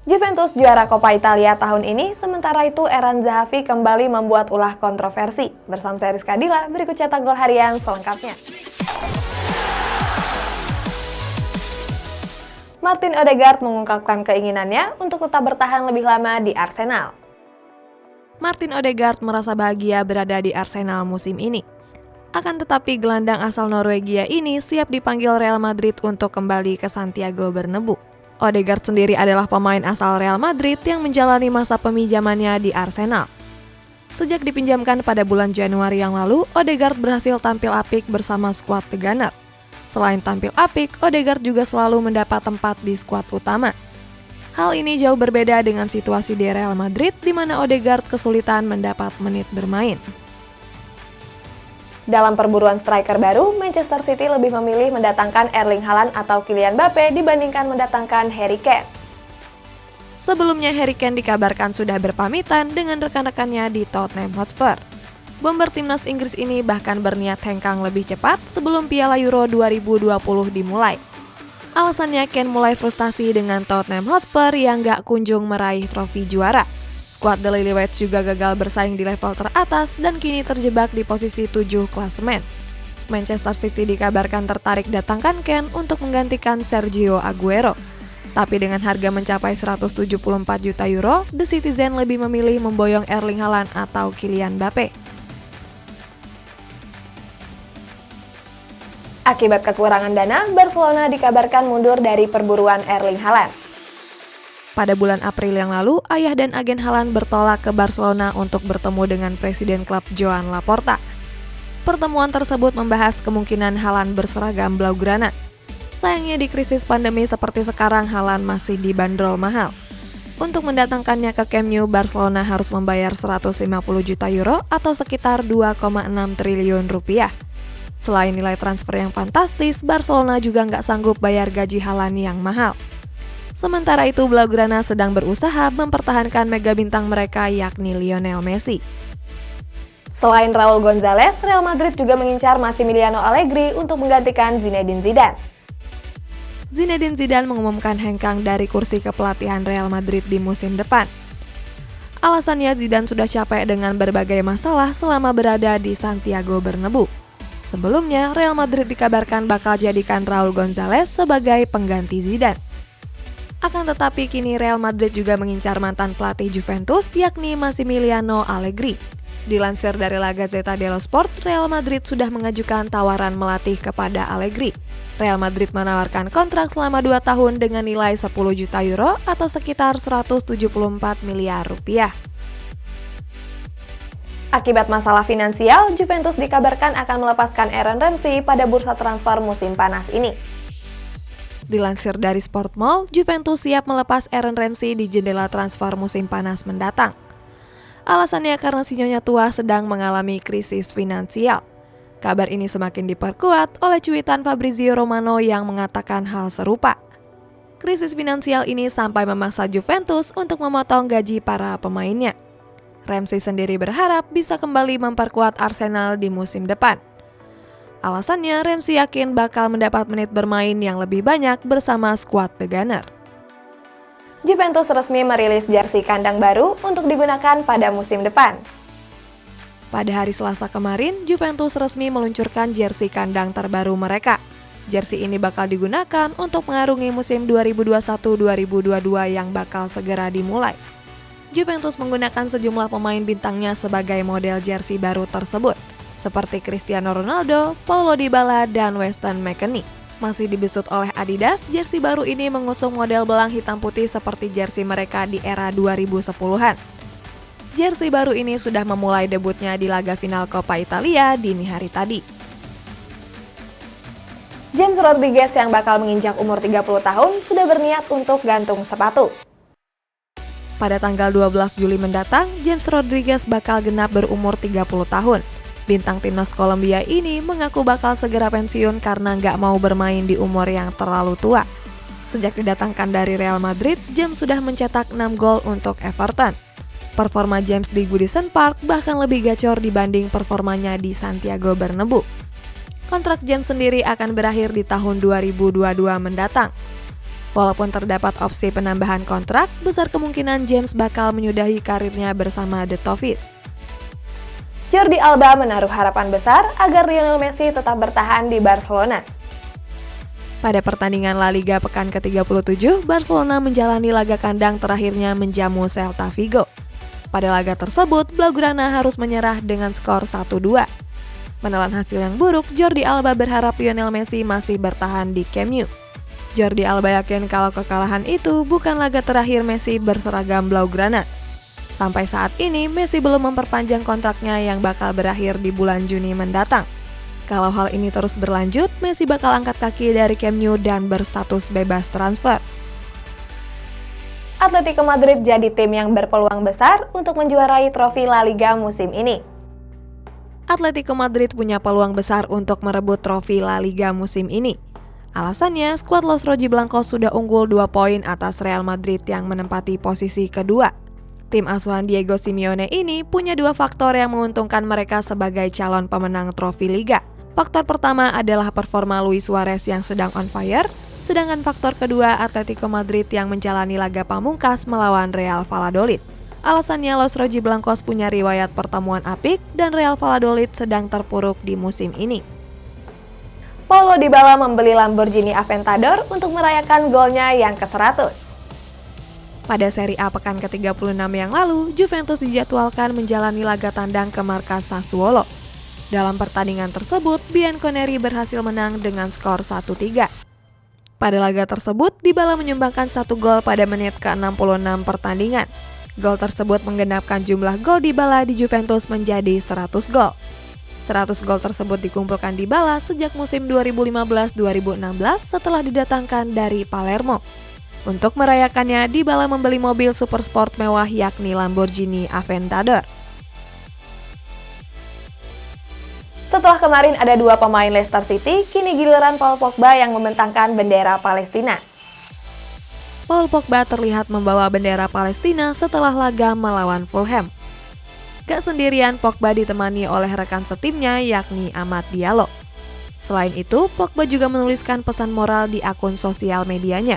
Juventus juara Coppa Italia tahun ini, sementara itu Eran Zahavi kembali membuat ulah kontroversi. Bersama saya Rizka Dila, berikut cetak gol harian selengkapnya. Martin Odegaard mengungkapkan keinginannya untuk tetap bertahan lebih lama di Arsenal. Martin Odegaard merasa bahagia berada di Arsenal musim ini. Akan tetapi gelandang asal Norwegia ini siap dipanggil Real Madrid untuk kembali ke Santiago Bernabeu. Odegaard sendiri adalah pemain asal Real Madrid yang menjalani masa peminjamannya di Arsenal. Sejak dipinjamkan pada bulan Januari yang lalu, Odegaard berhasil tampil apik bersama skuad The Gunners. Selain tampil apik, Odegaard juga selalu mendapat tempat di skuad utama. Hal ini jauh berbeda dengan situasi di Real Madrid, di mana Odegaard kesulitan mendapat menit bermain. Dalam perburuan striker baru, Manchester City lebih memilih mendatangkan Erling Haaland atau Kylian Mbappe dibandingkan mendatangkan Harry Kane. Sebelumnya Harry Kane dikabarkan sudah berpamitan dengan rekan-rekannya di Tottenham Hotspur. Bomber timnas Inggris ini bahkan berniat hengkang lebih cepat sebelum Piala Euro 2020 dimulai. Alasannya Kane mulai frustasi dengan Tottenham Hotspur yang gak kunjung meraih trofi juara. Skuad The Lilywhits juga gagal bersaing di level teratas dan kini terjebak di posisi 7 klasemen. Manchester City dikabarkan tertarik datangkan Kane untuk menggantikan Sergio Aguero. Tapi dengan harga mencapai 174 juta euro, The Citizen lebih memilih memboyong Erling Haaland atau Kylian Mbappe. Akibat kekurangan dana, Barcelona dikabarkan mundur dari perburuan Erling Haaland. Pada bulan April yang lalu, ayah dan agen Haaland bertolak ke Barcelona untuk bertemu dengan Presiden klub Joan Laporta. Pertemuan tersebut membahas kemungkinan Haaland berseragam Blaugrana. Sayangnya di krisis pandemi seperti sekarang, Haaland masih dibanderol mahal. Untuk mendatangkannya ke Camp Nou, Barcelona harus membayar 150 juta euro atau sekitar 2,6 triliun rupiah. Selain nilai transfer yang fantastis, Barcelona juga nggak sanggup bayar gaji Haaland yang mahal. Sementara itu, Blaugrana sedang berusaha mempertahankan mega bintang mereka yakni Lionel Messi. Selain Raul Gonzalez, Real Madrid juga mengincar Massimiliano Allegri untuk menggantikan Zinedine Zidane. Zinedine Zidane mengumumkan hengkang dari kursi kepelatihan Real Madrid di musim depan. Alasannya Zidane sudah capek dengan berbagai masalah selama berada di Santiago Bernabeu. Sebelumnya, Real Madrid dikabarkan bakal jadikan Raul Gonzalez sebagai pengganti Zidane. Akan tetapi kini Real Madrid juga mengincar mantan pelatih Juventus yakni Massimiliano Allegri. Dilansir dari La Gazzetta dello Sport, Real Madrid sudah mengajukan tawaran melatih kepada Allegri. Real Madrid menawarkan kontrak selama 2 tahun dengan nilai 10 juta euro atau sekitar 174 miliar rupiah. Akibat masalah finansial, Juventus dikabarkan akan melepaskan Aaron Ramsey pada bursa transfer musim panas ini. Dilansir dari Sport Mall, Juventus siap melepas Aaron Ramsey di jendela transfer musim panas mendatang. Alasannya karena si nyonya tua sedang mengalami krisis finansial. Kabar ini semakin diperkuat oleh cuitan Fabrizio Romano yang mengatakan hal serupa. Krisis finansial ini sampai memaksa Juventus untuk memotong gaji para pemainnya. Ramsey sendiri berharap bisa kembali memperkuat Arsenal di musim depan. Alasannya, Ramsey yakin bakal mendapat menit bermain yang lebih banyak bersama skuad The Gunners. Juventus resmi merilis jersey kandang baru untuk digunakan pada musim depan. Pada hari Selasa kemarin, Juventus resmi meluncurkan jersey kandang terbaru mereka. Jersey ini bakal digunakan untuk mengarungi musim 2021-2022 yang bakal segera dimulai. Juventus menggunakan sejumlah pemain bintangnya sebagai model jersey baru tersebut, seperti Cristiano Ronaldo, Paulo Dybala, dan Weston McKennie. Masih dibesut oleh Adidas, jersey baru ini mengusung model belang hitam putih seperti jersey mereka di era 2010-an. Jersey baru ini sudah memulai debutnya di laga final Coppa Italia dini hari tadi. James Rodriguez yang bakal menginjak umur 30 tahun sudah berniat untuk gantung sepatu. Pada tanggal 12 Juli mendatang, James Rodriguez bakal genap berumur 30 tahun. Bintang timnas Kolombia ini mengaku bakal segera pensiun karena nggak mau bermain di umur yang terlalu tua. Sejak didatangkan dari Real Madrid, James sudah mencetak 6 gol untuk Everton. Performa James di Goodison Park bahkan lebih gacor dibanding performanya di Santiago Bernabeu. Kontrak James sendiri akan berakhir di tahun 2022 mendatang. Walaupun terdapat opsi penambahan kontrak, besar kemungkinan James bakal menyudahi karirnya bersama The Toffees. Jordi Alba menaruh harapan besar agar Lionel Messi tetap bertahan di Barcelona. Pada pertandingan La Liga pekan ke-37, Barcelona menjalani laga kandang terakhirnya menjamu Celta Vigo. Pada laga tersebut, Blaugrana harus menyerah dengan skor 1-2. Menelan hasil yang buruk, Jordi Alba berharap Lionel Messi masih bertahan di Camp Nou. Jordi Alba yakin kalau kekalahan itu bukan laga terakhir Messi berseragam Blaugrana. Sampai saat ini, Messi belum memperpanjang kontraknya yang bakal berakhir di bulan Juni mendatang. Kalau hal ini terus berlanjut, Messi bakal angkat kaki dari Camp Nou dan berstatus bebas transfer. Atletico Madrid jadi tim yang berpeluang besar untuk menjuarai trofi La Liga musim ini. Atletico Madrid punya peluang besar untuk merebut trofi La Liga musim ini. Alasannya, skuad Los Rojiblancos sudah unggul 2 poin atas Real Madrid yang menempati posisi kedua. Tim asuhan Diego Simeone ini punya 2 faktor yang menguntungkan mereka sebagai calon pemenang trofi Liga. Faktor pertama adalah performa Luis Suarez yang sedang on fire, sedangkan faktor kedua Atletico Madrid yang menjalani laga pamungkas melawan Real Valladolid. Alasannya Los Rojiblancos punya riwayat pertemuan apik dan Real Valladolid sedang terpuruk di musim ini. Paulo Dybala membeli Lamborghini Aventador untuk merayakan golnya yang ke-100. Pada Serie A pekan ke-36 yang lalu, Juventus dijadwalkan menjalani laga tandang ke markas Sassuolo. Dalam pertandingan tersebut, Bianconeri berhasil menang dengan skor 1-3. Pada laga tersebut, Dybala menyumbangkan 1 gol pada menit ke-66 pertandingan. Gol tersebut menggenapkan jumlah gol Dybala di Juventus menjadi 100 gol. 100 gol tersebut dikumpulkan Dybala sejak musim 2015-2016 setelah didatangkan dari Palermo. Untuk merayakannya, Dybala membeli mobil super sport mewah yakni Lamborghini Aventador. Setelah kemarin ada 2 pemain Leicester City, kini giliran Paul Pogba yang membentangkan bendera Palestina. Paul Pogba terlihat membawa bendera Palestina setelah laga melawan Fulham. Gak sendirian, Pogba ditemani oleh rekan setimnya yakni Amad Diallo. Selain itu, Pogba juga menuliskan pesan moral di akun sosial medianya.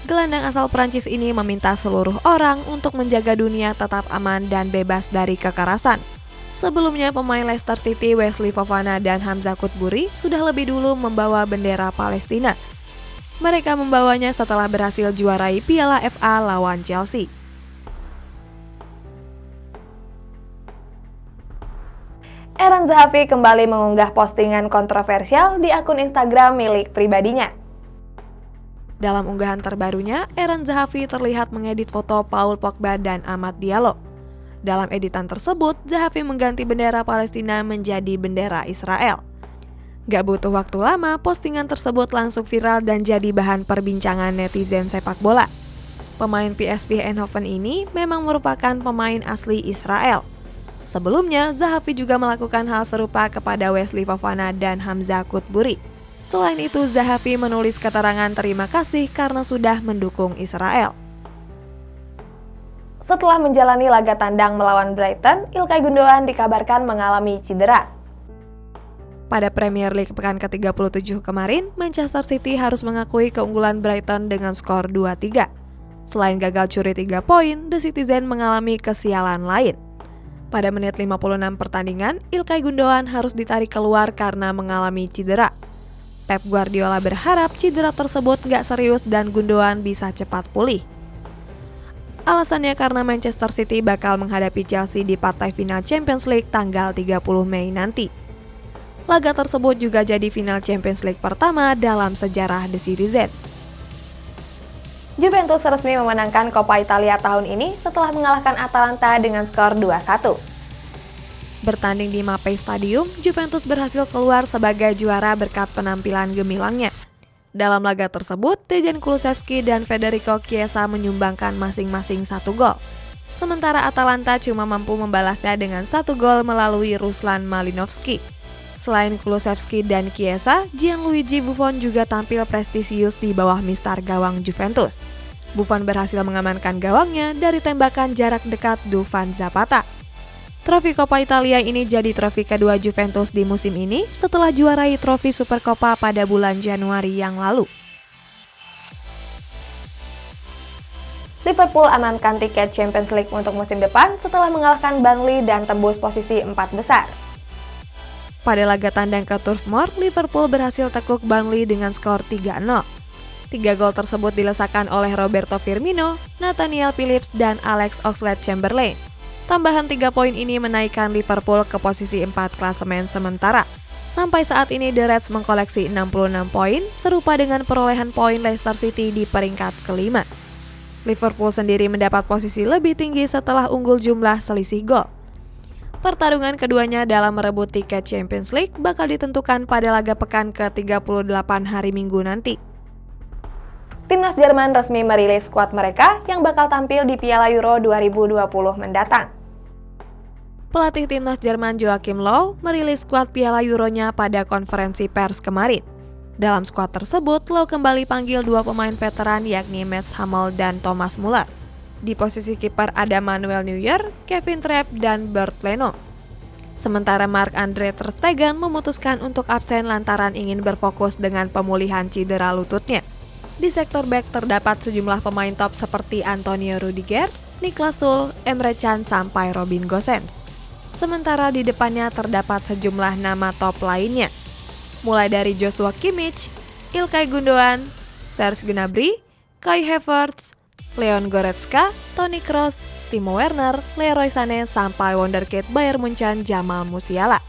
Gelandang asal Prancis ini meminta seluruh orang untuk menjaga dunia tetap aman dan bebas dari kekerasan. Sebelumnya, pemain Leicester City Wesley Fofana dan Hamza Kutburi sudah lebih dulu membawa bendera Palestina. Mereka membawanya setelah berhasil juarai Piala FA lawan Chelsea. Aaron Zahavi kembali mengunggah postingan kontroversial di akun Instagram milik pribadinya. Dalam unggahan terbarunya, Aaron Zahavi terlihat mengedit foto Paul Pogba dan Amad Diallo. Dalam editan tersebut, Zahavi mengganti bendera Palestina menjadi bendera Israel. Gak butuh waktu lama, postingan tersebut langsung viral dan jadi bahan perbincangan netizen sepak bola. Pemain PSV Eindhoven ini memang merupakan pemain asli Israel. Sebelumnya, Zahavi juga melakukan hal serupa kepada Wesley Fofana dan Hamza Kutburi. Selain itu, Zahavi menulis keterangan terima kasih karena sudah mendukung Israel. Setelah menjalani laga tandang melawan Brighton, Ilkay Gundogan dikabarkan mengalami cedera. Pada Premier League pekan ke-37 kemarin, Manchester City harus mengakui keunggulan Brighton dengan skor 2-3. Selain gagal curi 3 poin, The Citizen mengalami kesialan lain. Pada menit 56 pertandingan, Ilkay Gundogan harus ditarik keluar karena mengalami cedera. Pep Guardiola berharap cedera tersebut gak serius dan Gundogan bisa cepat pulih. Alasannya karena Manchester City bakal menghadapi Chelsea di partai final Champions League tanggal 30 Mei nanti. Laga tersebut juga jadi final Champions League pertama dalam sejarah The Citizen. Juventus resmi memenangkan Coppa Italia tahun ini setelah mengalahkan Atalanta dengan skor 2-1. Bertanding di Mapei Stadium, Juventus berhasil keluar sebagai juara berkat penampilan gemilangnya. Dalam laga tersebut, Dejan Kulusevski dan Federico Chiesa menyumbangkan masing-masing 1 gol. Sementara Atalanta cuma mampu membalasnya dengan 1 gol melalui Ruslan Malinovski. Selain Kulusevski dan Chiesa, Gianluigi Buffon juga tampil prestisius di bawah mistar gawang Juventus. Buffon berhasil mengamankan gawangnya dari tembakan jarak dekat Dufan Zapata. Trofi Coppa Italia ini jadi trofi kedua Juventus di musim ini setelah juarai trofi Supercoppa pada bulan Januari yang lalu. Liverpool amankan tiket Champions League untuk musim depan setelah mengalahkan Burnley dan tembus posisi 4 besar. Pada laga tandang ke Turf Moor, Liverpool berhasil tekuk Burnley dengan skor 3-0. 3 gol tersebut dilesakan oleh Roberto Firmino, Nathaniel Phillips, dan Alex Oxlade-Chamberlain. Tambahan 3 poin ini menaikkan Liverpool ke posisi 4 klasemen sementara. Sampai saat ini The Reds mengkoleksi 66 poin, serupa dengan perolehan poin Leicester City di peringkat kelima. Liverpool sendiri mendapat posisi lebih tinggi setelah unggul jumlah selisih gol. Pertarungan keduanya dalam merebut tiket Champions League bakal ditentukan pada laga pekan ke-38 hari Minggu nanti. Timnas Jerman resmi merilis skuad mereka yang bakal tampil di Piala Euro 2020 mendatang. Pelatih Timnas Jerman Joachim Löw merilis skuad Piala Euro-nya pada konferensi pers kemarin. Dalam skuad tersebut, Löw kembali panggil 2 pemain veteran yakni Mats Hummels dan Thomas Müller. Di posisi kiper ada Manuel Neuer, Kevin Trapp, dan Bernd Leno. Sementara Marc-Andre ter Stegen memutuskan untuk absen lantaran ingin berfokus dengan pemulihan cedera lututnya. Di sektor bek terdapat sejumlah pemain top seperti Antonio Rudiger, Niklas Süle, Emre Can, sampai Robin Gosens. Sementara di depannya terdapat sejumlah nama top lainnya, mulai dari Joshua Kimmich, Ilkay Gundogan, Serge Gnabry, Kai Havertz, Leon Goretzka, Toni Kroos, Timo Werner, Leroy Sané, sampai wonderkid Bayern Munchen Jamal Musiala.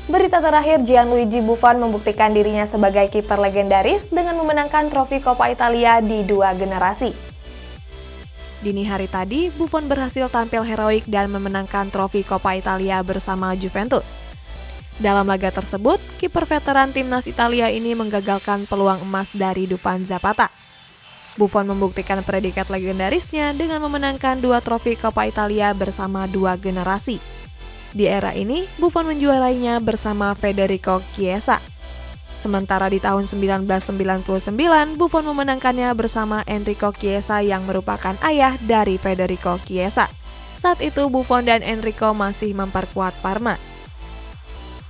Berita terakhir, Gianluigi Buffon membuktikan dirinya sebagai kiper legendaris dengan memenangkan trofi Coppa Italia di 2 generasi. Dini hari tadi, Buffon berhasil tampil heroik dan memenangkan trofi Coppa Italia bersama Juventus. Dalam laga tersebut, kiper veteran timnas Italia ini menggagalkan peluang emas dari Dufan Zapata. Buffon membuktikan predikat legendarisnya dengan memenangkan 2 trofi Coppa Italia bersama 2 generasi. Di era ini, Buffon menjuarainya bersama Federico Chiesa. Sementara di tahun 1999, Buffon memenangkannya bersama Enrico Chiesa yang merupakan ayah dari Federico Chiesa. Saat itu, Buffon dan Enrico masih memperkuat Parma.